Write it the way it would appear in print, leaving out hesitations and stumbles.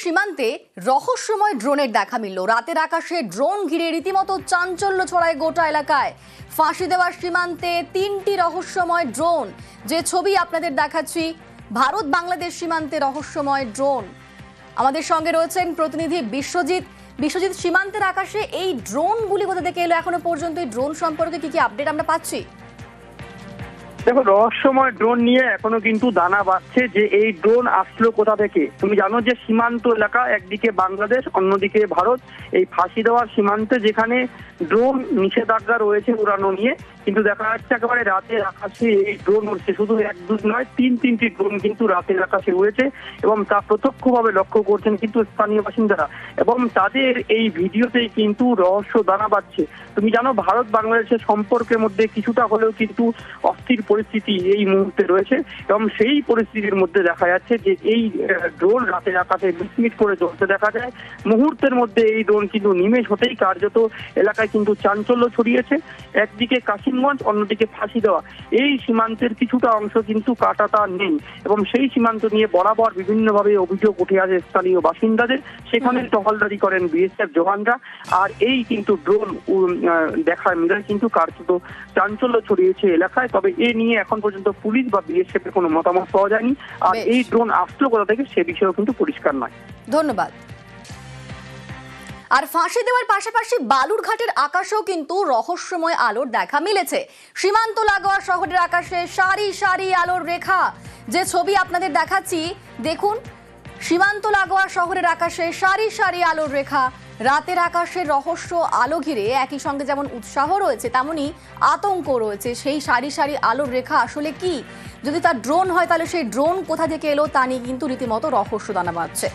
সীমান্তে রহস্যময় ড্রোনের দেখা মিলল। রাতের আকাশে ড্রোন ঘিরে রীতিমতো চাঞ্চল্য ছড়ায় গোটা এলাকায়। ফাঁসি দেওয়ার সীমান্তে ৩টি রহস্যময় ড্রোন, যে ছবি আপনাদের দেখাচ্ছি, ভারত বাংলাদেশ সীমান্তে রহস্যময় ড্রোন। আমাদের সঙ্গে রয়েছেন প্রতিনিধি বিশ্বজিৎ। বিশ্বজিৎ, সীমান্তের আকাশে এই ড্রোনগুলি কোথা থেকে এলো এখনো পর্যন্ত? এই ড্রোন সম্পর্কে কি কি আপডেট আমরা পাচ্ছি? দেখো, রহস্যময় ড্রোন নিয়ে এখনো কিন্তু দানা বাঁধছে যে এই ড্রোন আসলো কোথা থেকে। তুমি জানো যে সীমান্ত এলাকা, একদিকে বাংলাদেশ অন্যদিকে ভারত। এই ফাঁসি দেওয়ার সীমান্তে যেখানে ড্রোন নিষেধাজ্ঞা রয়েছে উড়ানো নিয়ে, কিন্তু দেখা যাচ্ছে একেবারে রাতের আকাশে এই ড্রোন উড়ছে। শুধু এক দুই নয়, তিনটি ড্রোন কিন্তু রাতের আকাশে উড়েছে এবং তা প্রত্যক্ষভাবে লক্ষ্য করছেন কিন্তু স্থানীয় বাসিন্দারা, এবং তাদের এই ভিডিওতেই কিন্তু রহস্য দানা বাঁধছে। তুমি জানো, ভারত বাংলাদেশের সম্পর্কের মধ্যে কিছুটা হলেও কিন্তু অস্থির পরিস্থিতি এই মুহূর্তে রয়েছে, এবং সেই পরিস্থিতির মধ্যে দেখা যাচ্ছে যে এই ড্রোন রাতের আকাশে বিস্মিত করে জ্বলতে দেখা যায়। মুহূর্তের মধ্যে এই ড্রোন কিন্তু নিমেষ হতেই কার্যত এলাকায় কিন্তু চাঞ্চল্য ছড়িয়েছে। একদিকে কাশিমগঞ্জ, অন্যদিকে ফাঁসি দেওয়া, এই সীমান্তের কিছুটা অংশ কিন্তু কাঁটাতার নেই, এবং সেই সীমান্ত নিয়ে বরাবর বিভিন্নভাবে অভিযোগ উঠে আসে স্থানীয় বাসিন্দাদের। সেখানে টহলদারি করেন বিএসএফ জওয়ানরা, আর এই কিন্তু ড্রোন দেখা মিলে কিন্তু কার্যত চাঞ্চল্য ছড়িয়েছে এলাকায়। তবে এ নিয়ে এখন পর্যন্ত পুলিশ বা বিএসএফ এর কোনো মতামত পাওয়া যায়নি, আর এই ড্রোন আসলো কোথা থেকে সে বিষয়েও কিন্তু পরিষ্কার নয়। ধন্যবাদ। আর ফাঁসি দেওয়ার পাশাপাশি বালুরঘাটের আকাশেও কিন্তু রহস্যময় আলোর দেখা মিলেছে। সীমান্ত লাগোয়া শহরের আকাশে সারি সারি আলোর রেখা, যে ছবি আপনাদের দেখাচ্ছি দেখুন। সীমান্ত লাগোয়া শহরের আকাশে সারি সারি আলোর রেখা। রাতের আকাশের রহস্য আলো ঘিরে একই সঙ্গে যেমন উৎসাহ রয়েছে, তেমনি আতঙ্ক রয়েছে। সেই সারি সারি আলোর রেখা আসলে কি? যদি তার ড্রোন হয়, তাহলে সেই ড্রোন কোথা থেকে এলো তা নিয়ে কিন্তু রীতিমতো রহস্য দানা বাঁধছে।